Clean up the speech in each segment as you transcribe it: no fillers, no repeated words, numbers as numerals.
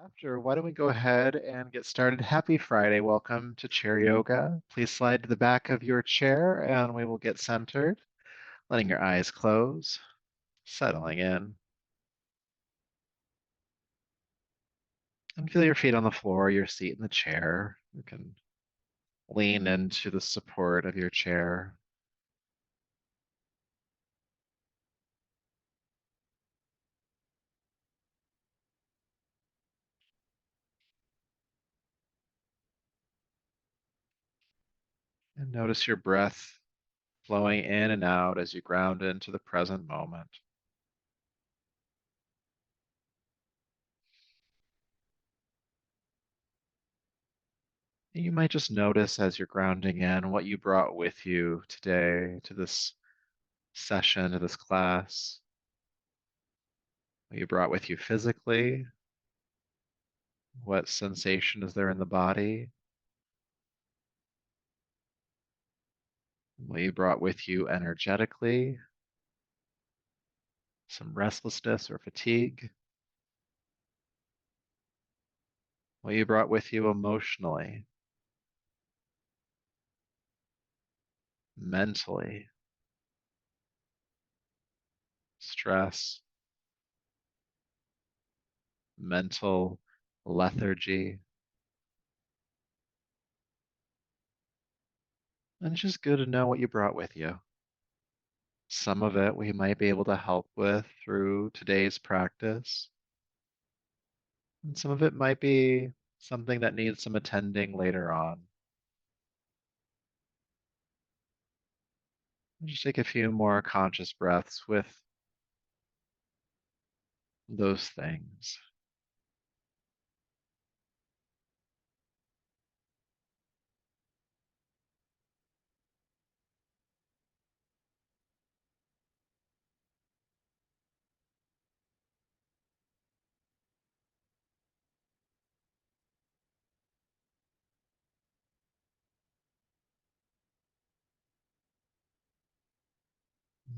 After, why don't we go ahead and get started? Happy Friday. Welcome to chair yoga. Please slide to the back of your chair and we will get centered, letting your eyes close, settling in. And feel your feet on the floor, your seat in the chair. You can lean into the support of your chair. And notice your breath flowing in and out as you ground into the present moment. You might just notice as you're grounding in what you brought with you today to this session, to this class, what you brought with you physically, what sensation is there in the body, what you brought with you energetically, some restlessness or fatigue, what you brought with you emotionally, mentally, stress, mental lethargy. And it's just good to know what you brought with you. Some of it we might be able to help with through today's practice, and some of it might be something that needs some attending later on. Just take a few more conscious breaths with those things.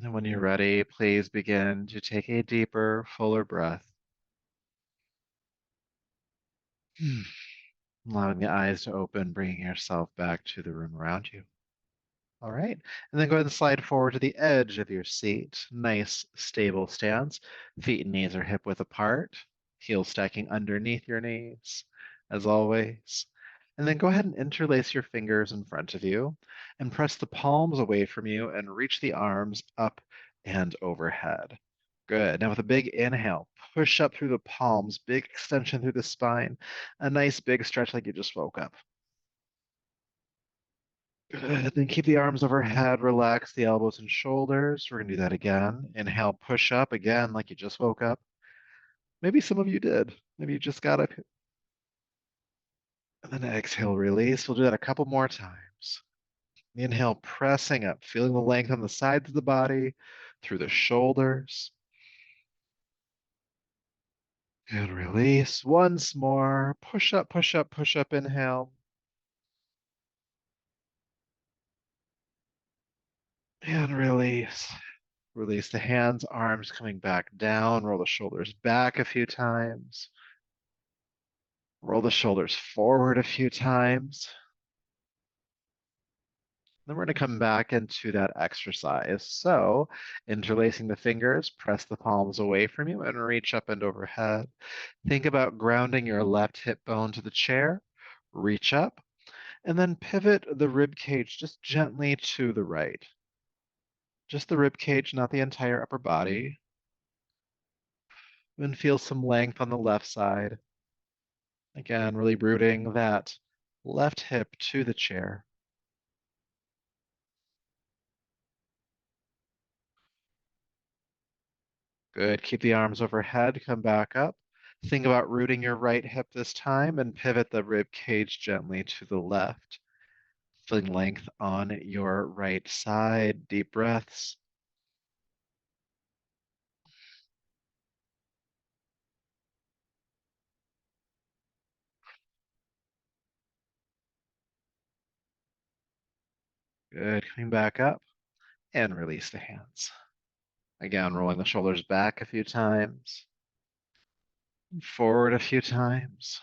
And when you're ready, please begin to take a deeper, fuller breath. Allowing the eyes to open, bringing yourself back to the room around you. All right. And then go ahead and slide forward to the edge of your seat. Nice, stable stance. Feet and knees are hip width apart. Heels stacking underneath your knees, as always. And then go ahead and interlace your fingers in front of you and press the palms away from you and reach the arms up and overhead. Good. Now with a big inhale, push up through the palms, big extension through the spine, a nice big stretch like you just woke up. Good. Then keep the arms overhead, relax the elbows and shoulders. We're gonna do that again. Inhale, push up again like you just woke up. Maybe some of you did. Maybe you just got up. And then exhale, release. We'll do that a couple more times. Inhale, pressing up, feeling the length on the sides of the body, through the shoulders. Good, release. Once more. Push up, push up, push up. Inhale. And release. Release the hands, arms coming back down. Roll the shoulders back a few times. Roll the shoulders forward a few times. Then we're going to come back into that exercise. So, interlacing the fingers, press the palms away from you and reach up and overhead. Think about grounding your left hip bone to the chair. Reach up and then pivot the rib cage just gently to the right. Just the rib cage, not the entire upper body. And feel some length on the left side. Again, really rooting that left hip to the chair. Good. Keep the arms overhead. Come back up. Think about rooting your right hip this time and pivot the rib cage gently to the left. Feeling length on your right side. Deep breaths. Good. Coming back up and release the hands. Again, rolling the shoulders back a few times. Forward a few times.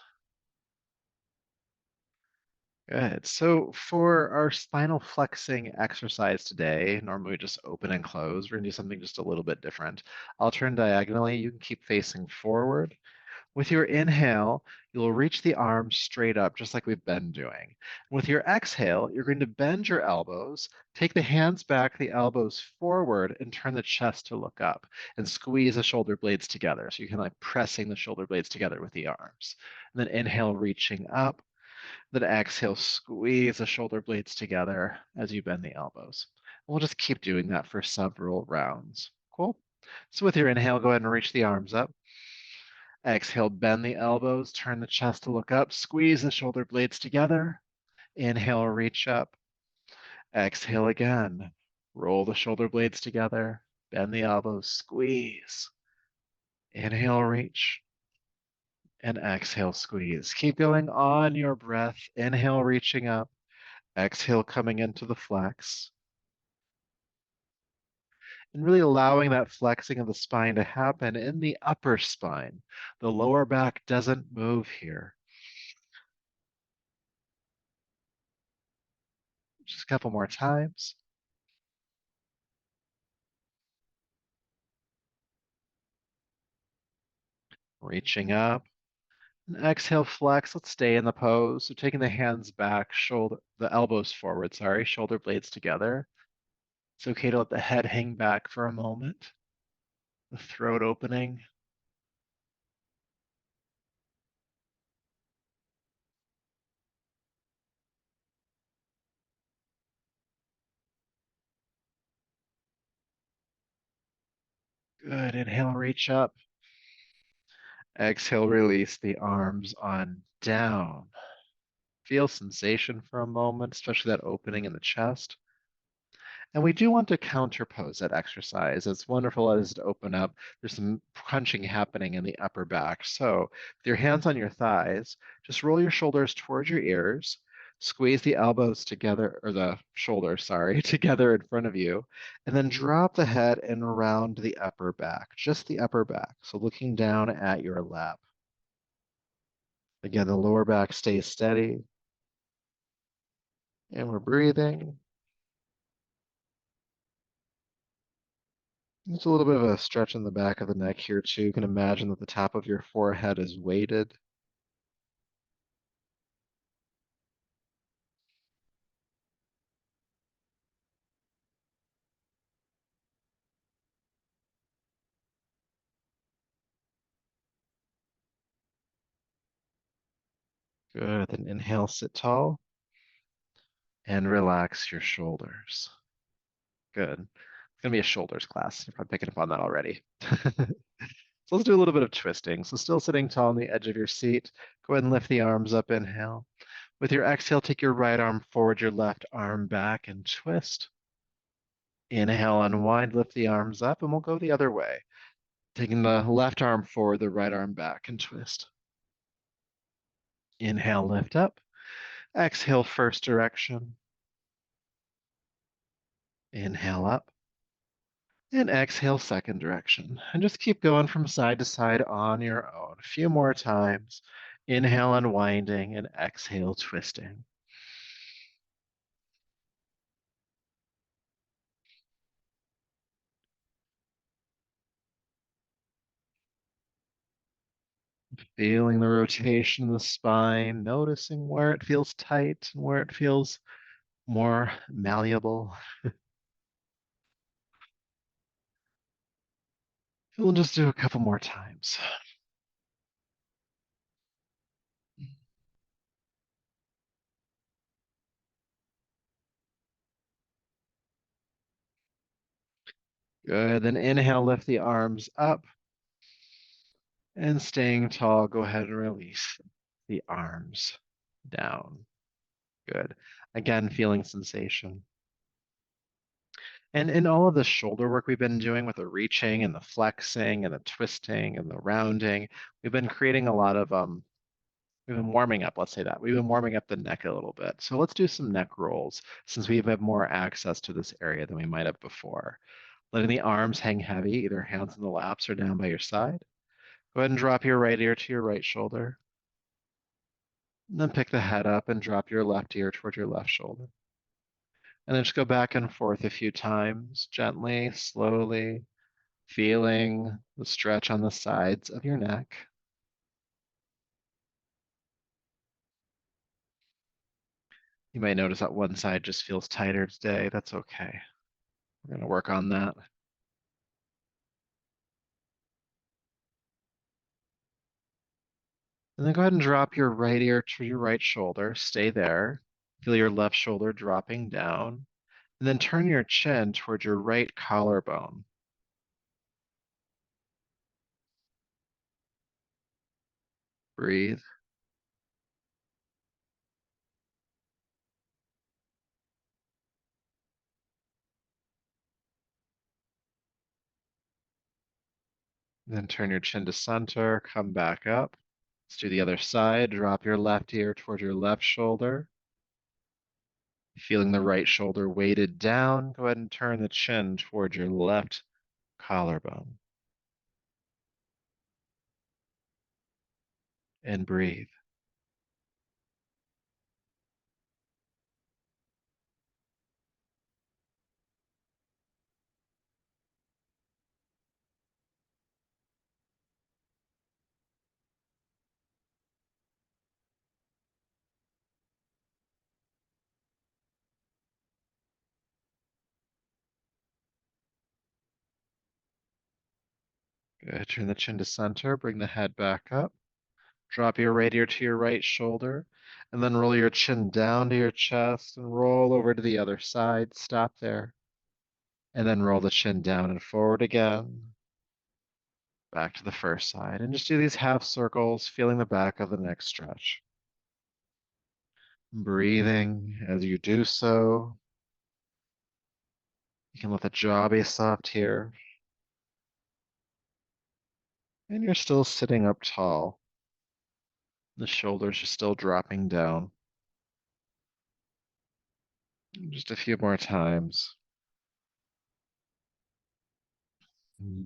Good. So for our spinal flexing exercise today, normally we just open and close. We're gonna do something just a little bit different. I'll turn diagonally. You can keep facing forward. With your inhale, you'll reach the arms straight up, just like we've been doing. With your exhale, you're going to bend your elbows, take the hands back, the elbows forward, and turn the chest to look up and squeeze the shoulder blades together. So you can like pressing the shoulder blades together with the arms. And then inhale, reaching up. Then exhale, squeeze the shoulder blades together as you bend the elbows. We'll just keep doing that for several rounds. Cool. So with your inhale, go ahead and reach the arms up. Exhale, bend the elbows, turn the chest to look up, squeeze the shoulder blades together. Inhale, reach up. Exhale again. Roll the shoulder blades together, bend the elbows, squeeze. Inhale, reach, and exhale, squeeze. Keep going on your breath. Inhale, reaching up. Exhale, coming into the flex. And really allowing that flexing of the spine to happen in the upper spine. The lower back doesn't move here. Just a couple more times. Reaching up. And exhale, flex. Let's stay in the pose. So taking the hands back, the elbows forward, sorry, shoulder blades together. It's okay to let the head hang back for a moment. The throat opening. Good. Inhale, reach up. Exhale, release the arms on down. Feel sensation for a moment, especially that opening in the chest. And we do want to counterpose that exercise. As wonderful as to open up, there's some crunching happening in the upper back. So with your hands on your thighs, just roll your shoulders towards your ears, squeeze the elbows together, or the shoulders, sorry, together in front of you, and then drop the head and around the upper back, just the upper back. So looking down at your lap. Again, the lower back stays steady, and we're breathing. There's a little bit of a stretch in the back of the neck here too. You can imagine that the top of your forehead is weighted. Good. Then inhale, sit tall, and relax your shoulders. Good. It's gonna be a shoulders class, if I'm picking up on that already. So let's do a little bit of twisting. So still sitting tall on the edge of your seat. Go ahead and lift the arms up, inhale. With your exhale, take your right arm forward, your left arm back, and twist. Inhale, unwind, lift the arms up, and we'll go the other way. Taking the left arm forward, the right arm back, and twist. Inhale, lift up. Exhale, first direction. Inhale up. And exhale, second direction. And just keep going from side to side on your own. A few more times. Inhale, unwinding, and exhale, twisting. Feeling the rotation of the spine, noticing where it feels tight and where it feels more malleable. We'll just do a couple more times. Good. Then inhale, lift the arms up. And staying tall, go ahead and release the arms down. Good. Again, feeling sensation. And in all of the shoulder work we've been doing with the reaching and the flexing and the twisting and the rounding, we've been creating a lot of we've been warming up, let's say that. We've been warming up the neck a little bit. So let's do some neck rolls since we have more access to this area than we might have before. Letting the arms hang heavy, either hands in the laps or down by your side. Go ahead and drop your right ear to your right shoulder. And then pick the head up and drop your left ear toward your left shoulder. And then just go back and forth a few times, gently, slowly, feeling the stretch on the sides of your neck. You might notice that one side just feels tighter today. That's okay. We're going to work on that. And then go ahead and drop your right ear to your right shoulder. Stay there. Feel your left shoulder dropping down. And then turn your chin toward your right collarbone. Breathe. Then turn your chin to center. Come back up. Let's do the other side. Drop your left ear toward your left shoulder. Feeling the right shoulder weighted down, go ahead and turn the chin toward your left collarbone. And breathe. Good. Turn the chin to center. Bring the head back up. Drop your right ear to your right shoulder. And then roll your chin down to your chest and roll over to the other side. Stop there. And then roll the chin down and forward again. Back to the first side. And just do these half circles, feeling the back of the neck stretch. Breathing as you do so. You can let the jaw be soft here. And you're still sitting up tall. The shoulders are still dropping down. Just a few more times.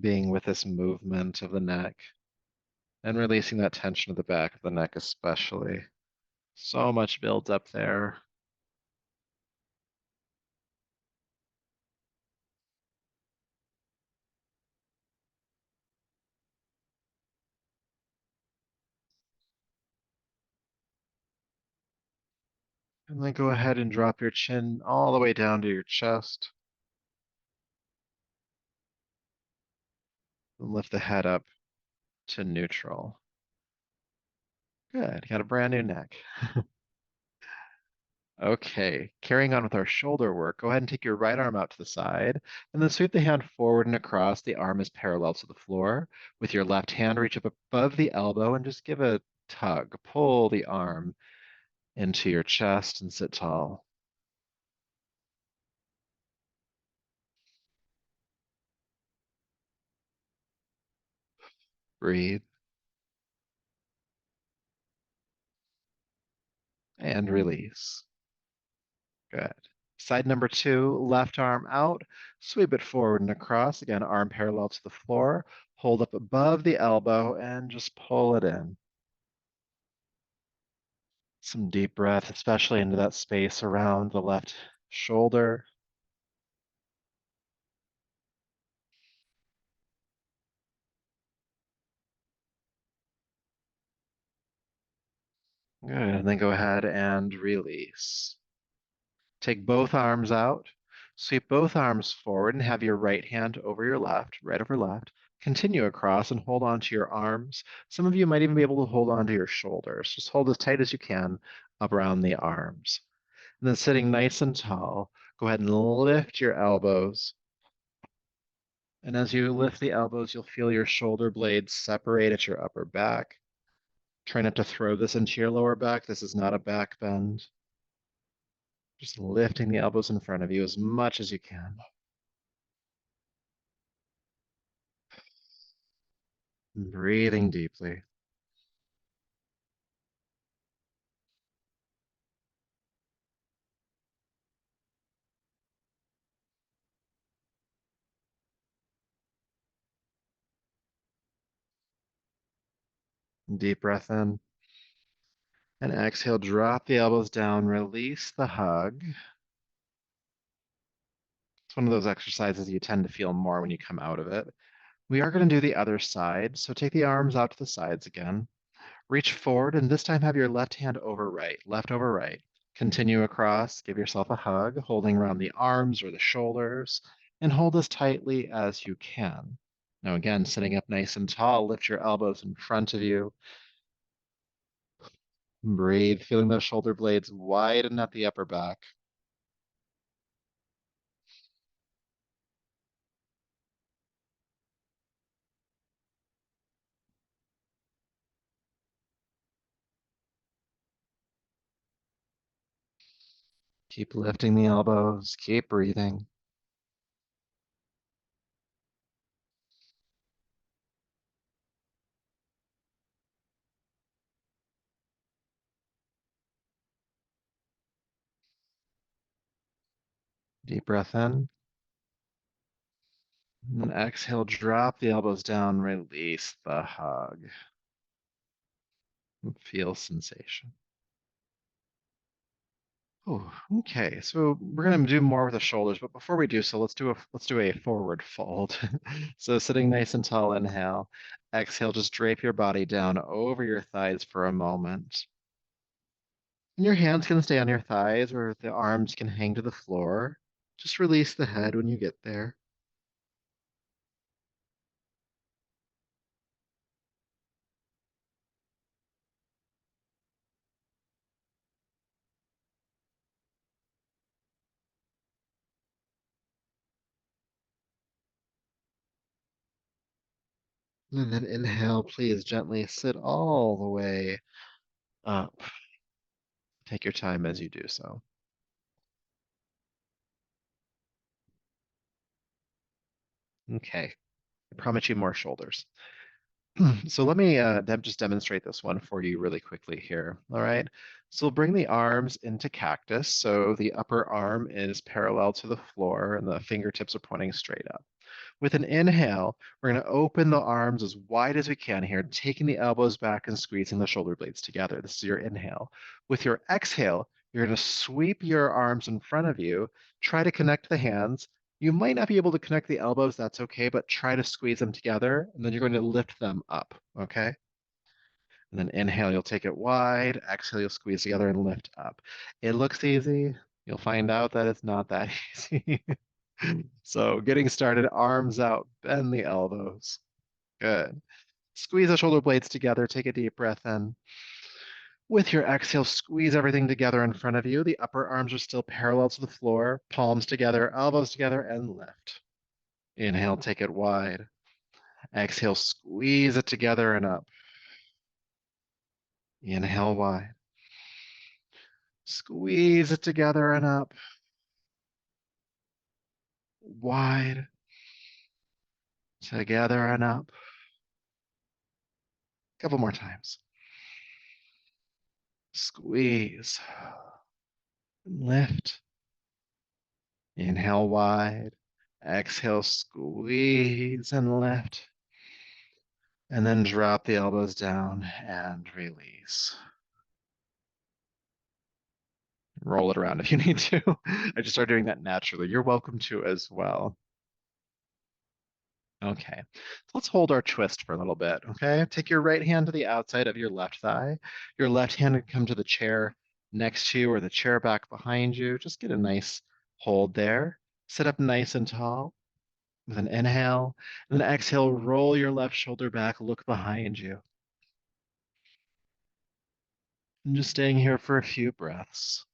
Being with this movement of the neck and releasing that tension of the back of the neck, especially. So much builds up there. And then go ahead and drop your chin all the way down to your chest. And lift the head up to neutral. Good. You got a brand new neck. Okay, carrying on with our shoulder work, go ahead and take your right arm out to the side, and then sweep the hand forward and across. The arm is parallel to the floor. With your left hand, reach up above the elbow and just give a tug. Pull the arm into your chest and sit tall. Breathe and release. Good. Side number two, left arm out, sweep it forward and across. Again, arm parallel to the floor. Hold up above the elbow and just pull it in. Some deep breath, especially into that space around the left shoulder. Good. And then go ahead and release. Take both arms out. Sweep both arms forward and have your right hand over your left, right over left. Continue across and hold on to your arms. Some of you might even be able to hold on to your shoulders. Just hold as tight as you can up around the arms. And then sitting nice and tall, go ahead and lift your elbows. And as you lift the elbows, you'll feel your shoulder blades separate at your upper back. Try not to throw this into your lower back. This is not a back bend. Just lifting the elbows in front of you as much as you can. Breathing deeply. Deep breath in. And exhale, drop the elbows down, release the hug. It's one of those exercises you tend to feel more when you come out of it. We are going to do the other side. So take the arms out to the sides again. Reach forward, and this time have your left hand over right, left over right. Continue across, give yourself a hug, holding around the arms or the shoulders, and hold as tightly as you can. Now, again, sitting up nice and tall, lift your elbows in front of you. Breathe, feeling those shoulder blades widen at the upper back. Keep lifting the elbows, keep breathing. Deep breath in. And exhale, drop the elbows down, release the hug. And feel sensation. Oh, okay. So we're gonna do more with the shoulders, but before we do so, let's do a forward fold. So sitting nice and tall, inhale. Exhale, just drape your body down over your thighs for a moment. And your hands can stay on your thighs or the arms can hang to the floor. Just release the head when you get there. And then inhale, please gently sit all the way up. Take your time as you do so. Okay. I promise you more shoulders. So let me just demonstrate this one for you really quickly here. All right. So we'll bring the arms into cactus. So the upper arm is parallel to the floor and the fingertips are pointing straight up. With an inhale, we're going to open the arms as wide as we can here, taking the elbows back and squeezing the shoulder blades together. This is your inhale. With your exhale, you're going to sweep your arms in front of you, try to connect the hands. You might not be able to connect the elbows, that's okay, but try to squeeze them together, and then you're going to lift them up, okay? And then inhale, you'll take it wide. Exhale, you'll squeeze together and lift up. It looks easy. You'll find out that it's not that easy. So getting started, arms out, bend the elbows. Good. Squeeze the shoulder blades together. Take a deep breath in. With your exhale, squeeze everything together in front of you. The upper arms are still parallel to the floor, palms together, elbows together, and lift. Inhale, take it wide. Exhale, squeeze it together and up. Inhale wide. Squeeze it together and up. Wide. Together and up. A couple more times. Squeeze. Lift. Inhale wide. Exhale, squeeze and lift. And then drop the elbows down and release. Roll it around if you need to. I just started doing that naturally. You're welcome to as well. Okay, so let's hold our twist for a little bit, okay? Take your right hand to the outside of your left thigh. Your left hand can come to the chair next to you or the chair back behind you. Just get a nice hold there. Sit up nice and tall with an inhale. And then exhale, roll your left shoulder back, look behind you. And just staying here for a few breaths.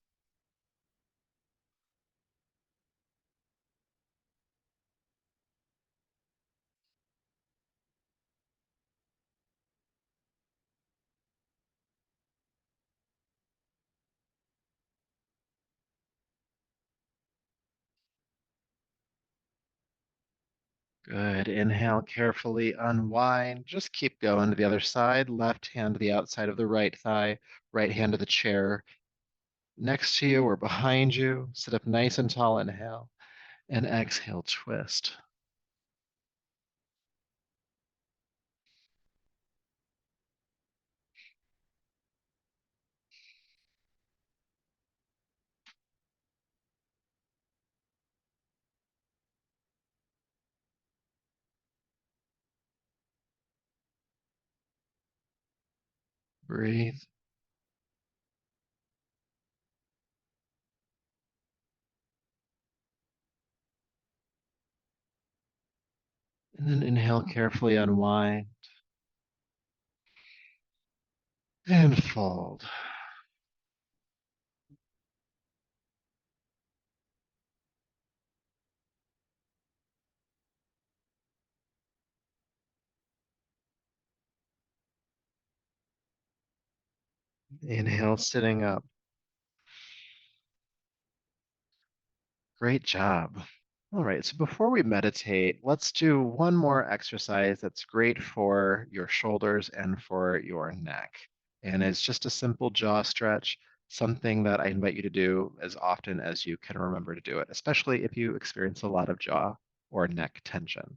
Good. Inhale, carefully unwind. Just keep going to the other side. Left hand to the outside of the right thigh, right hand to the chair next to you or behind you. Sit up nice and tall. Inhale and exhale, twist. Breathe. And then inhale carefully, unwind, and fold. Inhale, sitting up. Great job. All right, so before we meditate, let's do one more exercise that's great for your shoulders and for your neck. And it's just a simple jaw stretch, something that I invite you to do as often as you can remember to do it, especially if you experience a lot of jaw or neck tension.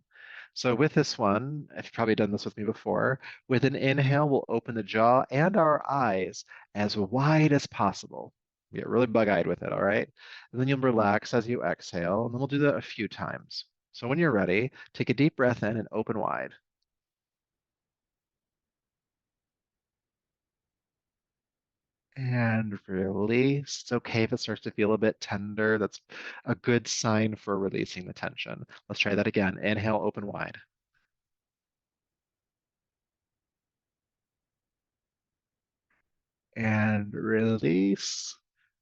So with this one, if you've probably done this with me before, with an inhale, we'll open the jaw and our eyes as wide as possible. Get really bug-eyed with it, all right? And then you'll relax as you exhale, and then we'll do that a few times. So when you're ready, take a deep breath in and open wide. And release. It's okay if it starts to feel a bit tender. That's a good sign for releasing the tension. Let's try that again. Inhale, open wide. And release.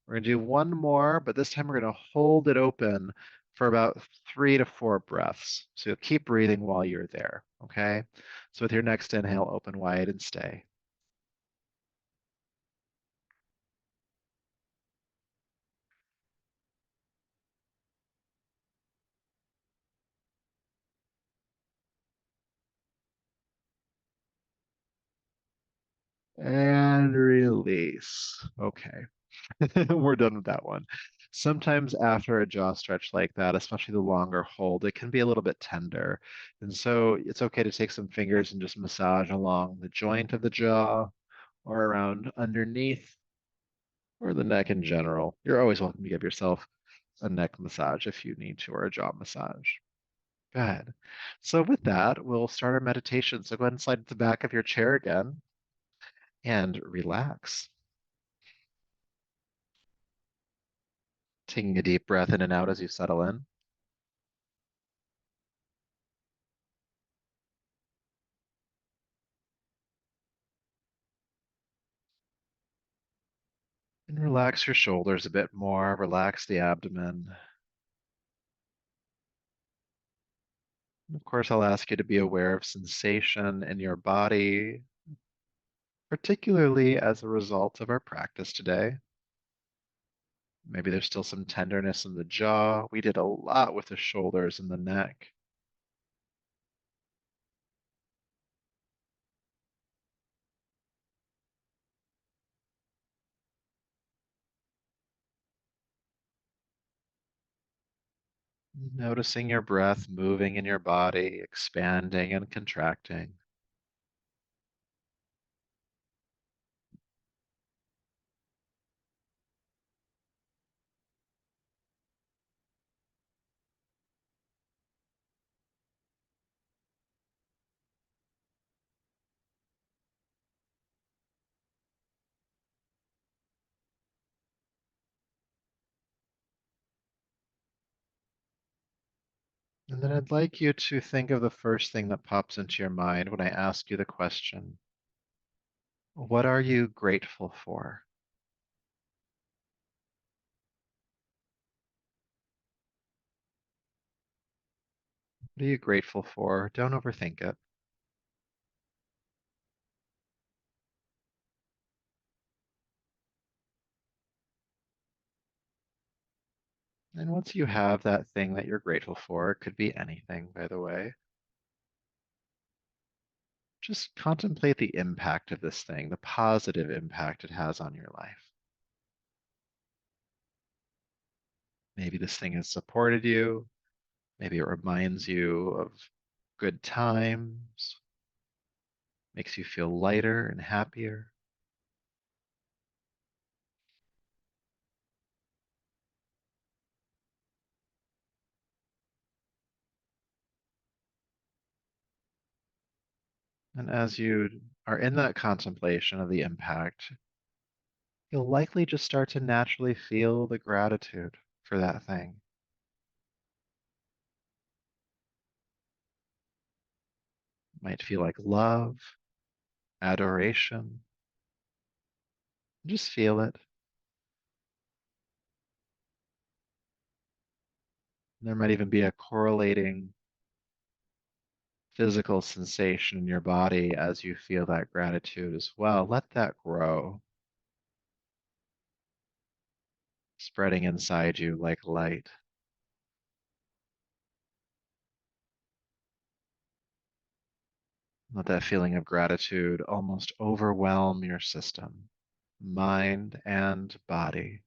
We're going to do one more, but this time we're going to hold it open for about 3 to 4 breaths. So you'll keep breathing while you're there, okay? So with your next inhale, open wide and stay. And release. Okay. We're done with that one. Sometimes after a jaw stretch like that, especially the longer hold, it can be a little bit tender. And so it's okay to take some fingers and just massage along the joint of the jaw or around underneath or the neck in general. You're always welcome to give yourself a neck massage if you need to, or a jaw massage. Good. So with that, we'll start our meditation. So go ahead and slide to the back of your chair again and relax. Taking a deep breath in and out as you settle in. And relax your shoulders a bit more, relax the abdomen. And of course, I'll ask you to be aware of sensation in your body, particularly as a result of our practice today. Maybe there's still some tenderness in the jaw. We did a lot with the shoulders and the neck. Noticing your breath moving in your body, expanding and contracting. And then I'd like you to think of the first thing that pops into your mind when I ask you the question, what are you grateful for? What are you grateful for? Don't overthink it. And once you have that thing that you're grateful for, it could be anything, by the way, just contemplate the impact of this thing, the positive impact it has on your life. Maybe this thing has supported you. Maybe it reminds you of good times, makes you feel lighter and happier. And as you are in that contemplation of the impact, you'll likely just start to naturally feel the gratitude for that thing. It might feel like love, adoration. Just feel it. There might even be a correlating physical sensation in your body as you feel that gratitude as well. Let that grow, spreading inside you like light. Let that feeling of gratitude almost overwhelm your system, mind and body.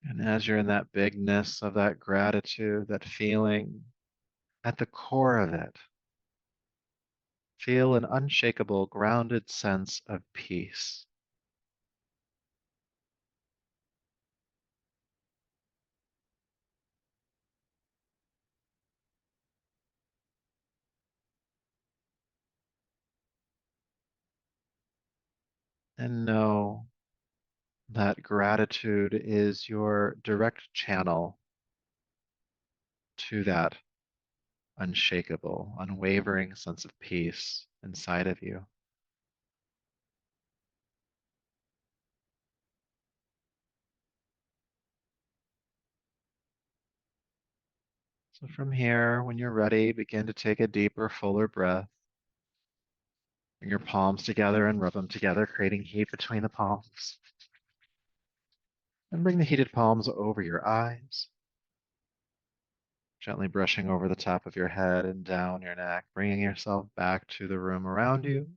And as you're in that bigness of that gratitude, that feeling, at the core of it, feel an unshakable, grounded sense of peace. And know that gratitude is your direct channel to that unshakable, unwavering sense of peace inside of you. So from here, when you're ready, begin to take a deeper, fuller breath. Bring your palms together and rub them together, creating heat between the palms. And bring the heated palms over your eyes, gently brushing over the top of your head and down your neck, bringing yourself back to the room around you.